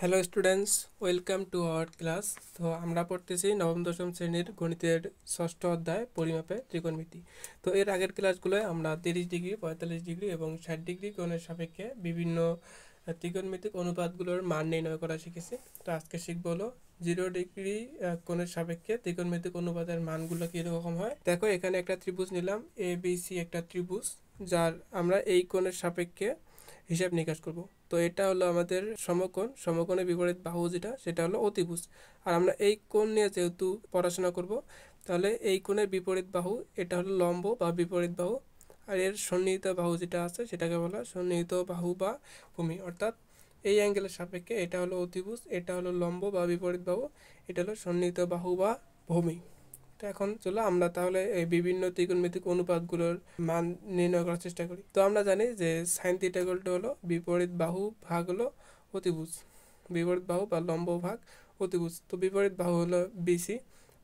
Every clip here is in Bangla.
Hello students, welcome to our class. তো আমরা পড়তেছি নবম দশম শ্রেণীর গণিতের ষষ্ঠ অধ্যায় পরিমাপে ত্রিকোণমিতি। তো এর আগের ক্লাসগুলোয় আমরা 30 ডিগ্রি, 45 ডিগ্রি এবং 60 ডিগ্রি কোণের সাপেক্ষে বিভিন্ন ত্রিকোণমিতিক অনুপাতগুলোর মান নির্ণয় করা শিখেছি। তো আজকে শিখবো হলো 0 ডিগ্রি কোণের সাপেক্ষে ত্রিকোণমিতিক অনুপাতের মানগুলো কীরকম হয়। দেখো, এখানে একটা ত্রিভুজ নিলাম, এ বি সি একটা ত্রিভুজ, যার আমরা এই কোণের সাপেক্ষে হিসাব নিকাশ করব। তো এটা হলো আমাদের সমকোণ, সমকোণের বিপরীত বাহু যেটা, সেটা হলো অতিভুজ। আর আমরা এই কোণ নিয়ে যেহেতু পড়াশোনা করব, তাহলে এই কোণের বিপরীত বাহু এটা হলো লম্ব বা বিপরীত বাহু, আর এর সন্নিহিত বাহু যেটা আছে সেটাকে বলা হয় সন্নিহিত বাহু বা ভূমি। অর্থাৎ এই অ্যাঙ্গেলের সাপেক্ষে এটা হলো অতিভুজ, এটা হলো লম্ব বা বিপরীত বাহু, এটা হলো সন্নিহিত বাহু বা ভূমি। তো এখন চলো আমরা তাহলে এই বিভিন্ন ত্রিকোণমিতিক অনুপাতগুলোর মান নির্ণয় করার চেষ্টা করি। তো আমরা জানি যে সাইন থিটা হলো বিপরীত বাহু ভাগ হলো অতিভুজ, বিপরীত বাহু বা লম্ব ভাগ অতিভুজ। তো বিপরীত বাহু হলো বিসি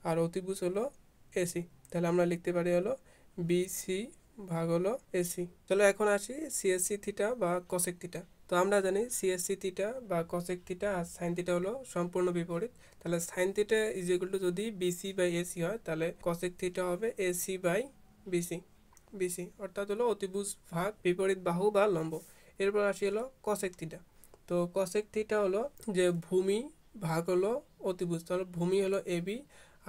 আর অতিভুজ হলো এসি। তাহলে আমরা লিখতে পারি হলো বিসি ভাগ হলো এসি। চলো এখন আসি সিএসসি থিটা বা কসেক থিটা। তো আমরা জানি সিএসসি থিটা বা কসেক থিটা আর সাইন থিটা হলো সম্পূর্ণ বিপরীত। তাহলে sine theta is equal to যদি বিসি বাই এসি হয়, তাহলে কসেক থিটা হবে এসি বাই বিসি। বিসি অর্থাৎ হলো অতিভুজ ভাগ বিপরীত বাহু বা লম্ব। এরপর আসি হলো কসেক থিটা। তো কসেক থিটা হলো যে ভূমি ভাগ হলো অতিভুজ। তাহলে ভূমি হলো এবি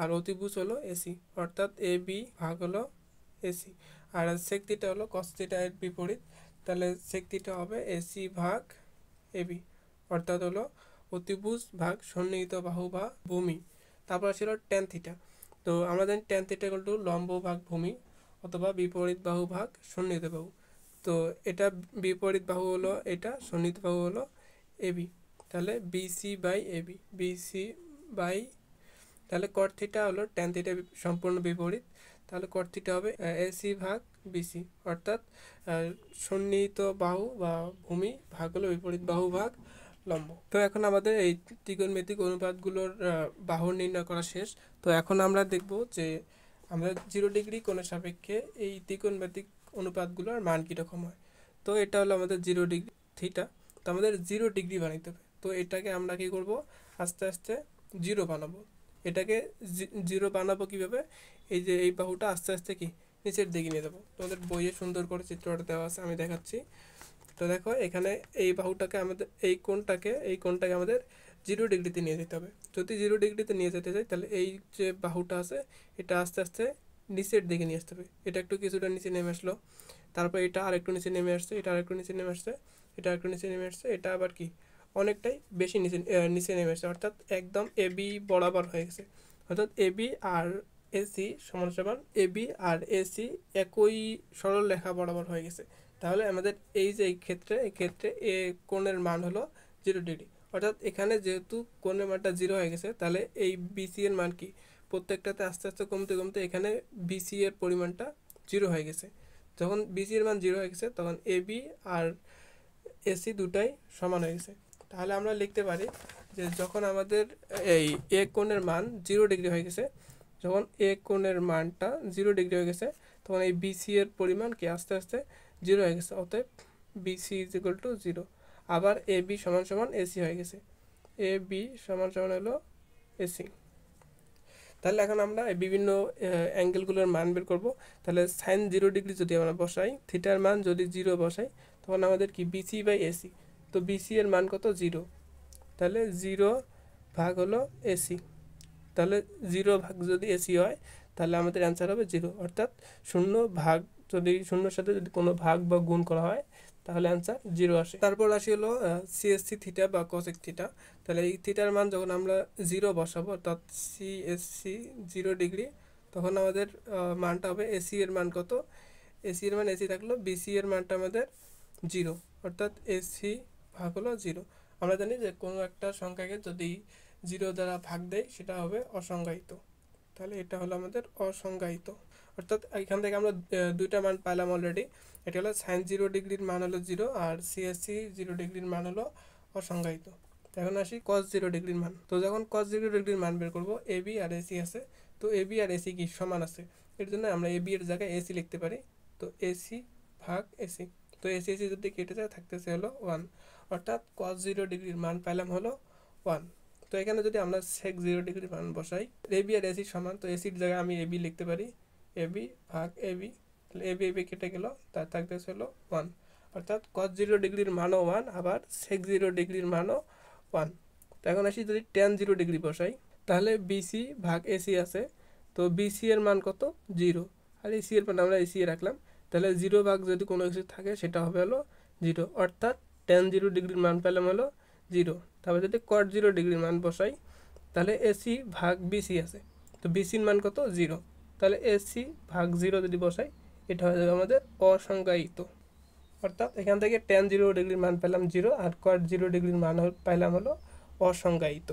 আর অতিভুজ হলো এসি, অর্থাৎ এবি ভাগ হলো এসি। আর সেক থিটা হলো কস থিটা এর বিপরীত, তাহলে সেক থিটা হবে এসি ভাগ এবি, অর্থাৎ হলো অতিভুজ ভাগ সন্নিহিত বাহু বা ভূমি। তারপর ছিল ট্যান থিটা। তো আমরা জানি ট্যান থিটা ইকুয়াল টু লম্ব ভাগ ভূমি অথবা বিপরীত বাহু ভাগ সন্নিহিত বাহু। তো এটা বিপরীত বাহু হলো এটা, সন্নিহিত বাহু হলো এবি। তাহলে BC by AB, BC by, তাহলে কট থিটা হলো ট্যান থিটা সম্পূর্ণ বিপরীত, তাহলে কট থিটা হবে এসি ভাগ বিসি, অর্থাৎ সন্নিহিত বাহু বা ভূমি ভাগ হলো বিপরীত বাহু ভাগ লম্ব। তো এখন আমাদের এই ত্রিকোণমিতিক অনুপাতগুলোর বাহু নির্ণয় করা শেষ। তো এখন আমরা দেখব যে আমরা 0 ডিগ্রি কোণের সাপেক্ষে এই ত্রিকোণমিতিক অনুপাতগুলোর মান কীরকম হয়। তো এটা হলো আমাদের 0 ডিগ্রি থিটা। তো আমাদের 0 ডিগ্রি বানাইতে হবে। তো এটাকে আমরা কী করব, আস্তে আস্তে জিরো বানাবো। এটাকে জিরো বানাবো কীভাবে, এই যে এই বাহুটা আস্তে আস্তে কি নিচের দিকে নিয়ে যাবো। তোমাদের বইয়ে সুন্দর করে চিত্রটা দেওয়া আছে, আমি দেখাচ্ছি। তো দেখো, এখানে এই বাহুটাকে আমাদের এই কোণটাকে আমাদের 0 ডিগ্রিতে নিয়ে যেতে হবে। যদি 0 ডিগ্রিতে নিয়ে যেতে চাই, তাহলে এই যে বাহুটা আছে এটা আস্তে আস্তে নিচের দিকে নিয়ে আসতে হবে। এটা একটু কিছুটা নিচে নেমে আসলো, তারপর এটা আরেকটু নিচে নেমে আসছে, এটা আরেকটু নিচে নেমে আসছে, এটা আরেকটু নিচে নেমে আসছে, এটা আবার কি অনেকটাই বেশি নিচে নেমে আসছে, অর্থাৎ একদম এবি বরাবর হয়ে গেছে। অর্থাৎ এবি আর এসি সমান সমান, এবি আর এসি একই সরল রেখা বরাবর হয়ে গেছে। তাহলে আমাদের এই যে এই ক্ষেত্রে এ কোণের মান হলো 0 ডিগ্রি। অর্থাৎ এখানে যেহেতু কোণের মানটা 0 হয়ে গেছে, তাহলে এই বিসি এর মান কি প্রত্যেকটাতে আস্তে আস্তে কমতে কমতে এখানে বিসি এর পরিমাণটা 0 হয়ে গেছে। যখন বিসি এর মান 0 হয়ে গেছে, তখন এবি আর এসি দুটাই সমান হয়ে গেছে। তাহলে আমরা লিখতে পারি যে যখন আমাদের এই এ কোণের মান 0 ডিগ্রি হয়ে গেছে, যখন এ কোণের মানটা 0 ডিগ্রি হয়ে গেছে, তখন এই বিসি এর পরিমাণ কি আস্তে আস্তে 0 হয়ে গেছে। অতএব বিসি ইজ ইকুয়াল টু 0। আবার এ বি সমান সমান এসি হয়ে গেছে, এ বি সমান সমান হলো এসি। তাহলে এখন আমরা বিভিন্ন অ্যাঙ্গেলগুলোর মান বের করব। তাহলে সাইন 0 ডিগ্রি যদি আমরা বসাই, থিটার মান যদি 0 বসাই, তখন আমাদের কি বিসি বাই এসি। তো বিসি এর মান কত 0, তাহলে 0 ভাগ হলো এসি। তাহলে 0 ভাগ যদি এসি হয়, তাহলে আমাদের অ্যান্সার হবে 0। অর্থাৎ শূন্য ভাগ, যদি শূন্যর সাথে যদি কোনো ভাগ বা গুণ করা হয়, তাহলে অ্যান্সার 0 আসে। তারপর আসি হলো সিএসসি থিটা বা কসেক থিটা। তাহলে এই থিটার মান যখন আমরা 0 বসাবো, অর্থাৎ সিএসসি 0 ডিগ্রি, তখন আমাদের মানটা হবে এসি এর মান কত, এসি এর মান এসি থাকলো, বিসি এর মানটা আমাদের 0, অর্থাৎ এসি ভাগ হলো 0। আমরা জানি যে কোনো একটা সংখ্যাকে যদি 0 দ্বারা ভাগ দেয়, সেটা হবে অসংজ্ঞায়িত। তাহলে এটা হলো আমাদের অসংজ্ঞায়িত। অর্থাৎ এখান থেকে আমরা দুইটা মান পাইলাম অলরেডি। এটা হলো সাইন 0 ডিগ্রির মান হলো 0 আর সিএসসি 0 ডিগ্রির মান হলো অসংজ্ঞায়িত। এখন আসি কস 0 ডিগ্রির মান। তো যখন কস 0 ডিগ্রির মান বের করবো, এবি আর এসি আছে। তো এবি আর এসি কি সমান আছে, এর জন্য আমরা এবি এর জায়গায় এসি লিখতে পারি। তো এসি ভাগ এসি, তো এসি এসি যদি কেটে যায় থাকতেছে হলো 1, অর্থাৎ কস 0 ডিগ্রির মান পেলাম হলো 1। তো এখানে যদি আমরা সেক 0 ডিগ্রি মান বসাই, এবি আর এসি সমান, তো এসির জায়গায় আমি এবি লিখতে পারি, এবি ভাগ এবি, তাহলে এবি এবি কেটে গেল, তার থাকতেছে হলো 1, অর্থাৎ cos 0 ডিগ্রির মানও 1, আবার সেক 0 ডিগ্রির মানও 1। তো এখন আসি যদি tan 0 ডিগ্রি বসাই, তাহলে বিসি ভাগ এসি আছে, তো বিসি এর মান কত 0, আর এসি এর মান আমরা এসি রাখলাম, তাহলে 0 ভাগ যদি কোনো কিছু থাকে সেটা হবে হলো 0, অর্থাৎ tan 0 ডিগ্রির মান পেলাম হলো 0। তারপর যদি cot 0 ডিগ্রির মান বসাই, তাহলে এসি ভাগ বিসি আছে, তো বিসির মান কত 0, তাহলে এসি ভাগ 0 যদি বসাই, এটা হয়ে যাবে আমাদের অসংজ্ঞায়িত। অর্থাৎ এখান থেকে tan 0 ডিগ্রির মান পেলাম 0, আর cot 0 ডিগ্রির মান পেলাম হলো অসংজ্ঞায়িত।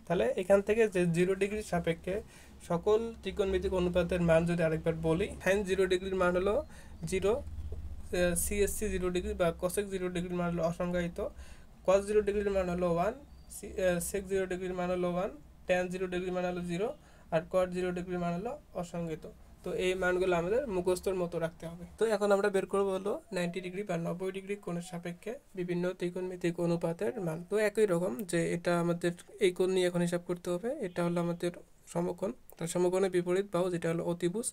তাহলে এখান থেকে যে 0 ডিগ্রির সাপেক্ষে সকল ত্রিকোণমিতিক অনুপাতের মান যদি আরেকবার বলি, sin 0 ডিগ্রির মান হলো 0, সিএসসি 0 ডিগ্রি বা cosec 0 ডিগ্রির মান হলো অসংজ্ঞায়িত, cos 0 ডিগ্রির মান হলো 1, sec 0 ডিগ্রির মান হলো 1, tan 0 ডিগ্রির মান হলো 0, আর cot 0 ডিগ্রির মান হলো অসংজ্ঞায়িত। তো এই মানগুলো আমাদের মুখস্থর মতো রাখতে হবে। তো এখন আমরা বের করবো হলো 90 ডিগ্রি বা 90 ডিগ্রি কোণের সাপেক্ষে বিভিন্ন ত্রিকোণমিতিক অনুপাতের মান। তো একই রকম যে এটা আমাদের এই কোণ নিয়ে এখন হিসাব করতে হবে, এটা হলো আমাদের সমকোণ, তার সমকোণের বিপরীত বাহু যেটা হলো অতিভুজ,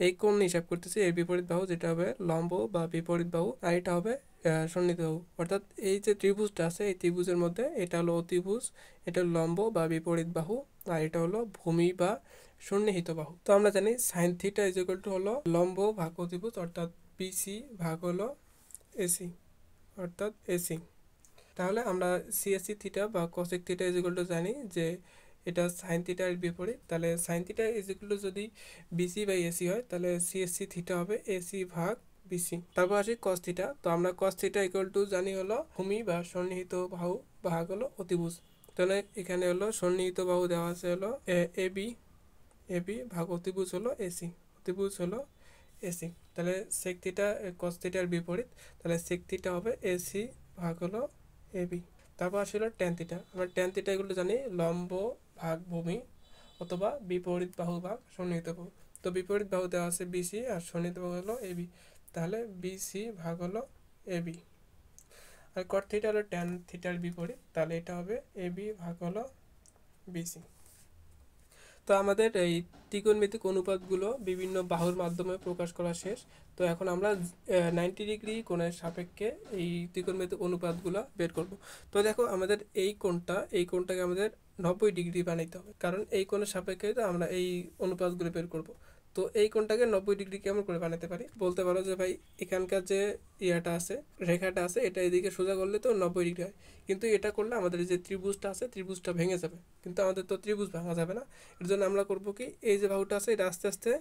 এই কোণ নিয়ে হিসাব করতেছি, এর বিপরীত বাহু যেটা হবে লম্ব বা বিপরীত বাহু, আর এটা হবে সন্নিহিত বাহু। অর্থাৎ এই যে ত্রিভুজটা আছে, এই ত্রিভুজের মধ্যে এটা হলো অতিভুজ, এটা লম্ব বা বিপরীত বাহু, আর এটা হলো ভূমি বা সন্নিহিত বাহু। তো আমরা জানি sine theta is equal to হলো লম্ব ভাগ অতিভুজ, অর্থাৎ বিসি ভাগ হলো এসি, অর্থাৎ এসি। তাহলে আমরা সিএসসি থিটা বা cosec theta is equal to জানি যে এটা সাইন থিটার বিপরীত, তাহলে sine theta is equal to যদি বিসি বাই এসি হয়, তাহলে সিএসসি থিটা হবে এসি ভাগ বিসি। তারপর আসি কস থিটা, তো আমরা কস থিটা ইকুয়াল টু জানি হলো ভূমি বা সন্নিহিত বাহু ভাগ হলো অতিভুজ। তাহলে এখানে হলো সন্নিহিত বাহু দেওয়া আছে হলো এবি, এবি ভাগ অতিভুজ হলো এসি, অতিভুজ হলো এসি। তাহলে সেক থিটা কস থিটার বিপরীত, তাহলে সেক থিটা হবে এসি ভাগ হলো এবি। তারপর আসলে ট্যান থিটা, আমরা ট্যান থিটা এগুলো জানি লম্ব ভাগ ভূমি অথবা বিপরীত বাহু ভাগ সন্নিহিত বাহু। তো বিপরীত বাহু দেওয়া আছে বিসি আর সন্নিহিত বাহু হলো এবি, তাহলে বিসি ভাগ হলো এবি। আর কট থিটা হলো ট্যান থিটার বিপরীত, তাহলে এটা হবে এবি ভাগ হলো বিসি। তো আমাদের এই ত্রিকোণমিতিক অনুপাতগুলো বিভিন্ন বাহুর মাধ্যমে প্রকাশ করা শেষ। তো এখন আমরা 90 ডিগ্রি কোণের সাপেক্ষে এই ত্রিকোণমিতিক অনুপাতগুলো বের করব। তো দেখো আমাদের এই কোণটাকে আমাদের 90 ডিগ্রি বানাইতে হবে, কারণ এই কোণের সাপেক্ষে তো আমরা এই অনুপাতগুলো বের করব। তো এই কোণটাকে 90 ডিগ্রি কেমন করে বানাতে পারি? বলতে পারো যে ভাই এখানকার যে ইয়াটা আছে, রেখাটা আছে, এটা এদিকে সোজা করলে তো 90 ডিগ্রি হয়, কিন্তু এটা করলে আমাদের যে ত্রিভুজটা আছে ত্রিভুজটা ভেঙে যাবে, কিন্তু আমাদের তো ত্রিভুজ ভাঙা যাবে না। এর জন্য আমরা করবো কি, এই যে বাহুটা আছে এটা আস্তে আস্তে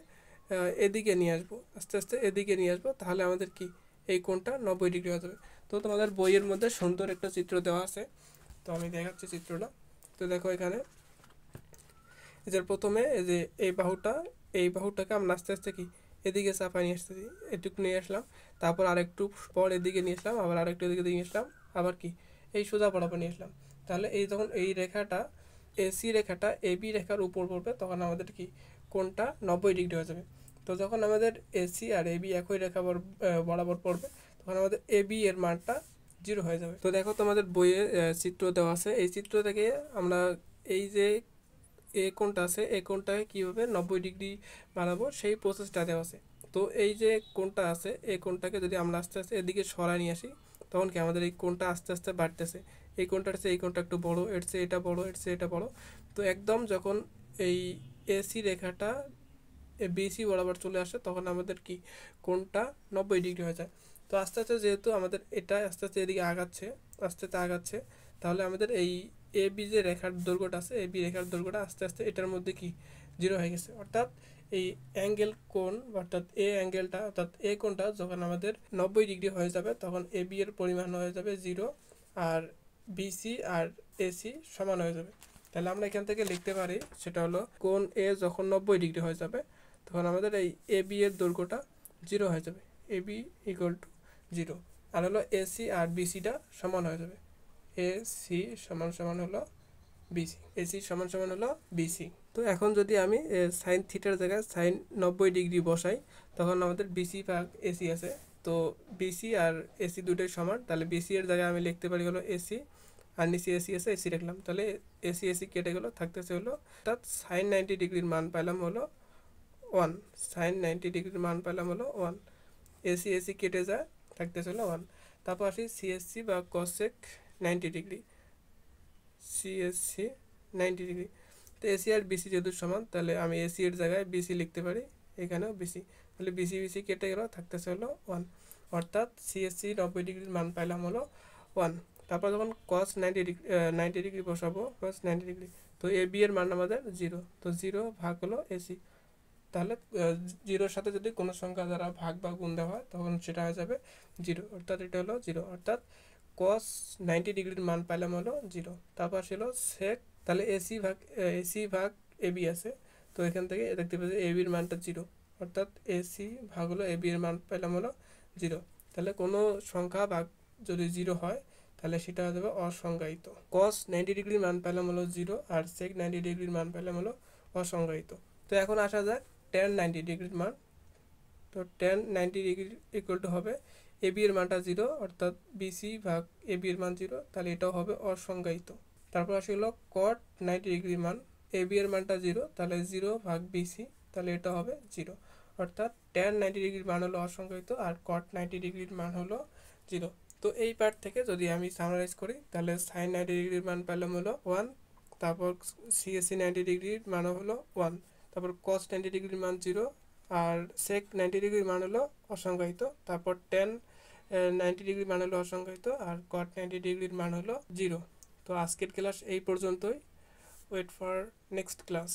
এদিকে নিয়ে আসবো, আস্তে আস্তে এদিকে নিয়ে আসবো, তাহলে আমাদের কি এই কোণটা 90 ডিগ্রি হয়ে যাবে। তো তোমাদের বইয়ের মধ্যে সুন্দর একটা চিত্র দেওয়া আছে, তো আমি দেখাচ্ছি চিত্রটা। তো দেখো এখানে যে প্রথমে এই যে এই বাহুটাকে আমরা আস্তে আস্তে কি এদিকে চাপা নিয়ে আসতেছি, এটুকু নিয়ে আসলাম, তারপর আরেকটু পর এদিকে নিয়ে আসলাম, আবার আরেকটু এদিকে নিয়ে আসলাম, আবার কি এই সোজা বরাবর নিয়ে আসলাম। তাহলে এই যখন এই রেখাটা এসি রেখাটা এবি রেখার উপর পড়বে, তখন আমাদের কি কোণটা 90 ডিগ্রি হয়ে যাবে। তো যখন আমাদের এসি আর এবি একই রেখা বরাবর পড়বে, তখন আমাদের এবি এর মানটা 0 হয়ে যাবে। তো দেখো তোমাদের বইয়ে চিত্র দেওয়া আছে, এই চিত্র থেকে আমরা এই যে এই কোণটা আছে, এই কোণটাকে কীভাবে 90 ডিগ্রি বানাবো সেই প্রসেসটা দেওয়া আছে। তো এই যে কোণটা আছে, এই কোণটাকে যদি আমরা আস্তে আস্তে এদিকে সরাই নিয়ে আসি, তখন কি আমাদের এই কোণটা আস্তে আস্তে বাড়তেছে, এই কোণটার চেয়ে এই কোণটা একটু বড়, এর চেয়ে এটা বড়, এর চেয়ে এটা বড়। তো একদম যখন এই এসি রেখাটা বিসি বরাবর চলে আসে, তখন আমাদের কি কোণটা 90 ডিগ্রি হয়ে যায়। তো আস্তে আস্তে যেহেতু আমাদের এটা আস্তে আস্তে এদিকে আগাচ্ছে, আস্তে আস্তে আগাচ্ছে, তাহলে আমাদের এই এ বি যে রেখার দৈর্ঘ্যটা আছে, এ বি রেখার দৈর্ঘ্যটা আস্তে আস্তে এটার মধ্যে কি 0 হয়ে গেছে। অর্থাৎ এই অ্যাঙ্গেল কোণ, অর্থাৎ এ অ্যাঙ্গেলটা, অর্থাৎ এ কোণটা যখন আমাদের 90 ডিগ্রি হয়ে যাবে, তখন এ বি এর পরিমাণ হয়ে যাবে 0, আর বিসি আর এসি সমান হয়ে যাবে। তাহলে আমরা এখান থেকে লিখতে পারি, সেটা হলো কোণ এ যখন 90 ডিগ্রি হয়ে যাবে, তখন আমাদের এই এ বি এর দৈর্ঘ্যটা 0 হয়ে যাবে, এ বি ইকুয়াল টু 0। আর হলো এসি আর বিসিটা সমান হয়ে যাবে, এসি সমান সমান হলো বিসি, এসি সমান সমান হলো বিসি। তো এখন যদি আমি সাইন থিটার জায়গায় সাইন 90 ডিগ্রি বসাই, তখন আমাদের বিসি ভাগ এসি আছে, তো বিসি আর এসি দুটোই সমান, তাহলে বিসি এর জায়গায় আমি লিখতে পারি হলো এসি আর নিচে এসি এসে এসি রাখলাম, তাহলে এসি এসি কেটে গেলো, থাকতেছে হলো অর্থাৎ সাইন 90 ডিগ্রির মান পেলাম হলো 1, সাইন 90 ডিগ্রির মান পেলাম হলো 1, এসি এসি কেটে যায়, থাকতেছে হলো 1। তারপর আসি সিএসসি বা কসেক 90 ডিগ্রি, সিএসসি 90 ডিগ্রি। তো এসি আর বিসি যেহেতু সমান, তাহলে আমি এসি এর জায়গায় বিসি লিখতে পারি, এখানেও বিসি, তাহলে বিসি বিসি কেটে গেল, থাকতেছে হলো 1, অর্থাৎ সিএসসি 90 ডিগ্রির মান পাইলাম হলো 1। তারপর যখন কস 90 ডিগ্রি বসাবো, কস 90 ডিগ্রি, তো এ বি এর মান আমাদের 0, তো 0 ভাগ হলো এসি, তাহলে 0-র সাথে যদি কোনো সংখ্যা দ্বারা ভাগ বা গুণ দেওয়া হয় তখন সেটা হয়ে যাবে 0, অর্থাৎ এটা হলো 0, অর্থাৎ কস 90 ডিগ্রির মান পেলাম হলো 0। তারপর ছিল সেক, তাহলে এসি ভাগ এবি আছে, তো এখান থেকে দেখতে পাচ্ছি এবির মানটা 0, অর্থাৎ এসি ভাগ হলো এবি এর মান পেলাম হলো 0। তাহলে কোনো সংখ্যা ভাগ যদি 0 হয় তাহলে সেটা হয়ে যাবে অসংজ্ঞায়িত। কস 90 ডিগ্রির মান পেলাম হলো 0 আর সেক 90 ডিগ্রির মান পেলাম হলো অসংজ্ঞায়িত। তো এখন আসা যাক ট্যান 90 ডিগ্রির মান। তো ট্যান 90 ডিগ্রি ইকুয়াল টু হবে এবি এর মানটা 0, অর্থাৎ বিসি ভাগ এবি এর মান 0, তাহলে এটাও হবে অসংজ্ঞায়িত। তারপর আসে হলো কট 90 ডিগ্রির মান, এবি এর মানটা 0, তাহলে 0 ভাগ বিসি, তাহলে এটা হবে 0, অর্থাৎ ট্যান 90 ডিগ্রির মান হলো অসংজ্ঞায়িত আর কট 90 ডিগ্রির মান হলো 0। তো এই পার্ট থেকে যদি আমি সামারাইজ করি তাহলে সাইন 90 ডিগ্রির মান পেলাম হলো 1, তারপর সিএসসি 90 ডিগ্রির মান হলো 1, তারপর কস 90 ডিগ্রির মান 0 আর সেক 90 ডিগ্রির মান হলো অসংজ্ঞায়িত, তারপর ট্যান 90 ডিগ্রির মান হলো অসংজ্ঞায়িত আর কট 90 ডিগ্রির মান হলো 0। তো আজকের ক্লাস এই পর্যন্তই, ওয়েট ফর নেক্সট ক্লাস।